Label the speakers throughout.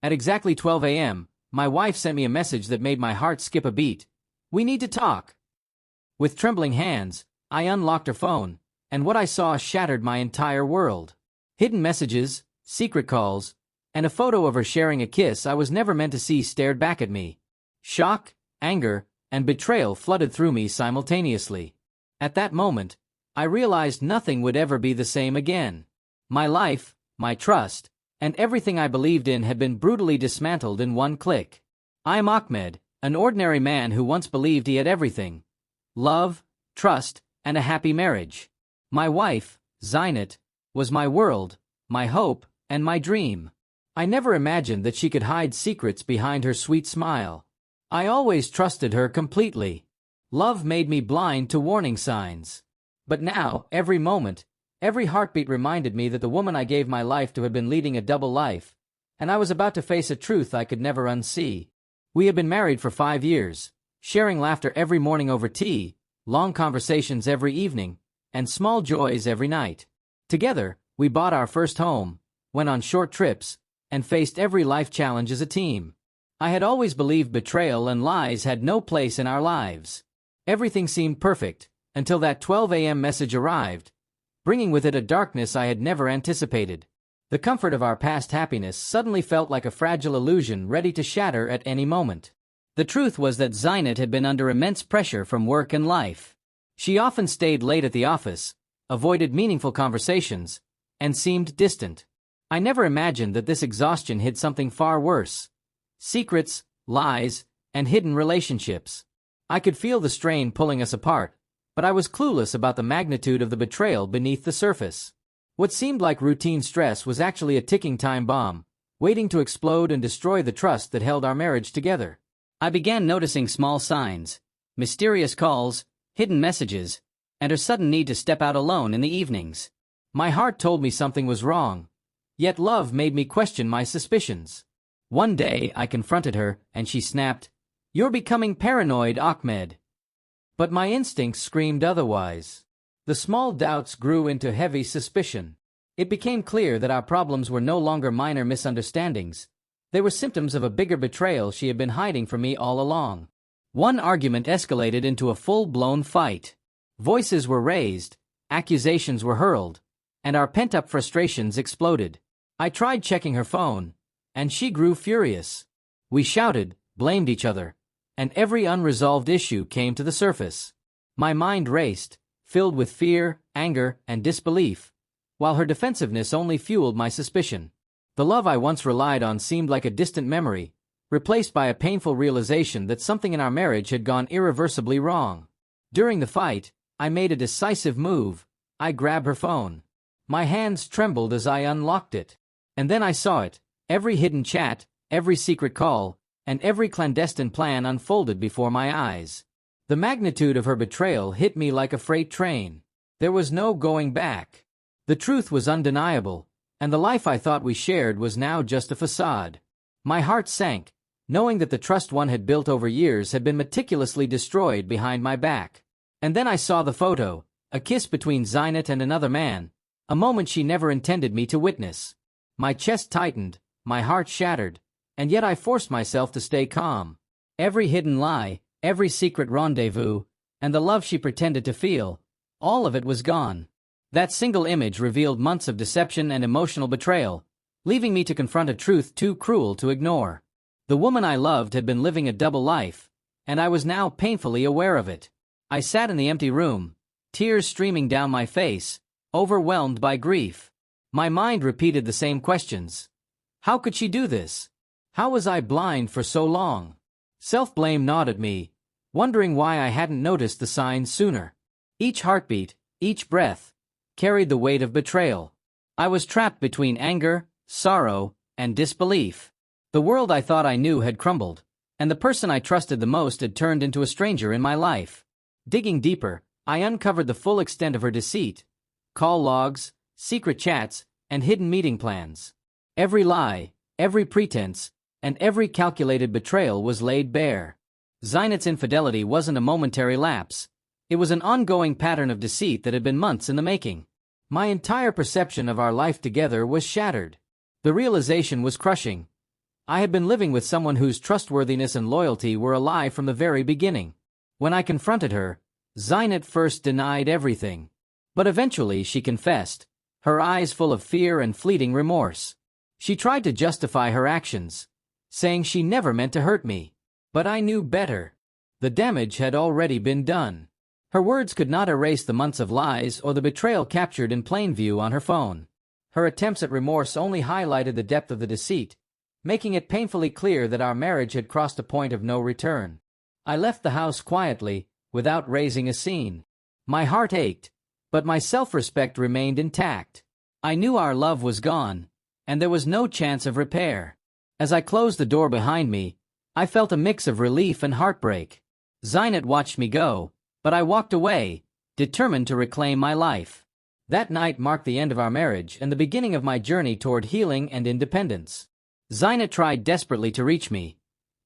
Speaker 1: At exactly 12 a.m., my wife sent me a message that made my heart skip a beat. "We need to talk." With trembling hands, I unlocked her phone, and what I saw shattered my entire world. Hidden messages, secret calls, and a photo of her sharing a kiss I was never meant to see stared back at me. Shock, anger, and betrayal flooded through me simultaneously. At that moment, I realized nothing would ever be the same again. My life, my trust, and everything I believed in had been brutally dismantled in one click. I am Ahmed, an ordinary man who once believed he had everything: love, trust, and a happy marriage. My wife, Zinat, was my world, my hope, and my dream. I never imagined that she could hide secrets behind her sweet smile. I always trusted her completely. Love made me blind to warning signs. But now, every moment, every heartbeat reminded me that the woman I gave my life to had been leading a double life, and I was about to face a truth I could never unsee. We had been married for 5 years, sharing laughter every morning over tea, long conversations every evening, and small joys every night. Together, we bought our first home, went on short trips, and faced every life challenge as a team. I had always believed betrayal and lies had no place in our lives. Everything seemed perfect, until that 12 a.m. message arrived, bringing with it a darkness I had never anticipated. The comfort of our past happiness suddenly felt like a fragile illusion ready to shatter at any moment. The truth was that Zinat had been under immense pressure from work and life. She often stayed late at the office, avoided meaningful conversations, and seemed distant. I never imagined that this exhaustion hid something far worse: secrets, lies, and hidden relationships. I could feel the strain pulling us apart, but I was clueless about the magnitude of the betrayal beneath the surface. What seemed like routine stress was actually a ticking time bomb, waiting to explode and destroy the trust that held our marriage together. I began noticing small signs: mysterious calls, hidden messages, and her sudden need to step out alone in the evenings. My heart told me something was wrong, yet love made me question my suspicions. One day I confronted her, and she snapped, "You're becoming paranoid, Ahmed." But my instincts screamed otherwise. The small doubts grew into heavy suspicion. It became clear that our problems were no longer minor misunderstandings. They were symptoms of a bigger betrayal she had been hiding from me all along. One argument escalated into a full-blown fight. Voices were raised, accusations were hurled, and our pent-up frustrations exploded. I tried checking her phone, and she grew furious. We shouted, blamed each other, and every unresolved issue came to the surface. My mind raced, filled with fear, anger, and disbelief, while her defensiveness only fueled my suspicion. The love I once relied on seemed like a distant memory, replaced by a painful realization that something in our marriage had gone irreversibly wrong. During the fight, I made a decisive move. I grabbed her phone. My hands trembled as I unlocked it. And then I saw it: every hidden chat, every secret call, and every clandestine plan unfolded before my eyes. The magnitude of her betrayal hit me like a freight train. There was no going back. The truth was undeniable, and the life I thought we shared was now just a facade. My heart sank, knowing that the trust one had built over years had been meticulously destroyed behind my back. And then I saw the photo: a kiss between Zinat and another man, a moment she never intended me to witness. My chest tightened, my heart shattered, and yet I forced myself to stay calm. Every hidden lie, every secret rendezvous, and the love she pretended to feel, all of it was gone. That single image revealed months of deception and emotional betrayal, leaving me to confront a truth too cruel to ignore. The woman I loved had been living a double life, and I was now painfully aware of it. I sat in the empty room, tears streaming down my face, overwhelmed by grief. My mind repeated the same questions. How could she do this? How was I blind for so long? Self-blame gnawed at me, wondering why I hadn't noticed the signs sooner. Each heartbeat, each breath, carried the weight of betrayal. I was trapped between anger, sorrow, and disbelief. The world I thought I knew had crumbled, and the person I trusted the most had turned into a stranger in my life. Digging deeper, I uncovered the full extent of her deceit: call logs, secret chats, and hidden meeting plans. Every lie, every pretense, and every calculated betrayal was laid bare. Zinat's infidelity wasn't a momentary lapse. It was an ongoing pattern of deceit that had been months in the making. My entire perception of our life together was shattered. The realization was crushing. I had been living with someone whose trustworthiness and loyalty were a lie from the very beginning. When I confronted her, Zine at first denied everything. But eventually she confessed, her eyes full of fear and fleeting remorse. She tried to justify her actions, saying she never meant to hurt me. But I knew better. The damage had already been done. Her words could not erase the months of lies or the betrayal captured in plain view on her phone. Her attempts at remorse only highlighted the depth of the deceit, making it painfully clear that our marriage had crossed a point of no return. I left the house quietly, without raising a scene. My heart ached, but my self-respect remained intact. I knew our love was gone, and there was no chance of repair. As I closed the door behind me, I felt a mix of relief and heartbreak. Zynet watched me go, but I walked away, determined to reclaim my life. That night marked the end of our marriage and the beginning of my journey toward healing and independence. Zynet tried desperately to reach me.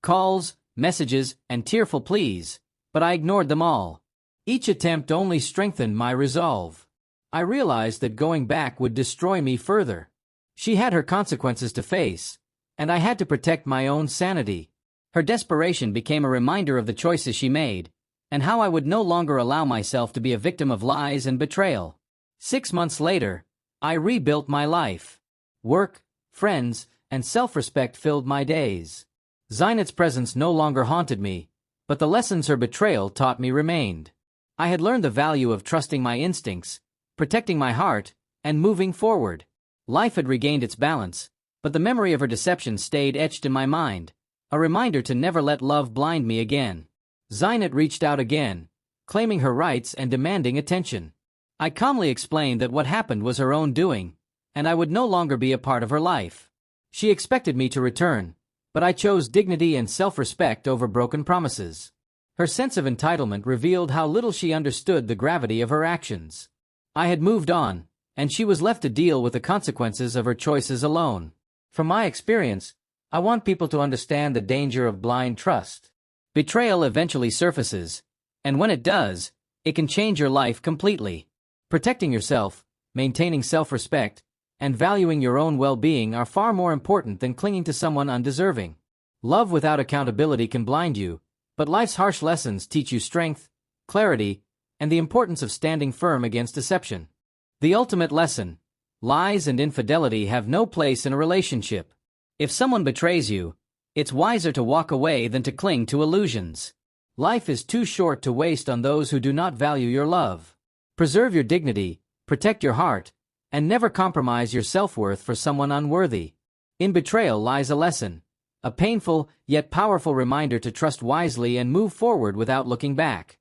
Speaker 1: Calls, messages, and tearful pleas, but I ignored them all. Each attempt only strengthened my resolve. I realized that going back would destroy me further. She had her consequences to face, and I had to protect my own sanity. Her desperation became a reminder of the choices she made, and how I would no longer allow myself to be a victim of lies and betrayal. 6 months later, I rebuilt my life. Work, friends, and self-respect filled my days. Zynet's presence no longer haunted me, but the lessons her betrayal taught me remained. I had learned the value of trusting my instincts, protecting my heart, and moving forward. Life had regained its balance, but the memory of her deception stayed etched in my mind, a reminder to never let love blind me again. Zynet reached out again, claiming her rights and demanding attention. I calmly explained that what happened was her own doing, and I would no longer be a part of her life. She expected me to return, but I chose dignity and self-respect over broken promises. Her sense of entitlement revealed how little she understood the gravity of her actions. I had moved on, and she was left to deal with the consequences of her choices alone. From my experience, I want people to understand the danger of blind trust. Betrayal eventually surfaces, and when it does, it can change your life completely. Protecting yourself, maintaining self-respect, and valuing your own well-being are far more important than clinging to someone undeserving. Love without accountability can blind you, but life's harsh lessons teach you strength, clarity, and the importance of standing firm against deception. The ultimate lesson: lies and infidelity have no place in a relationship. If someone betrays you, it's wiser to walk away than to cling to illusions. Life is too short to waste on those who do not value your love. Preserve your dignity, protect your heart, and never compromise your self-worth for someone unworthy. In betrayal lies a lesson, a painful yet powerful reminder to trust wisely and move forward without looking back.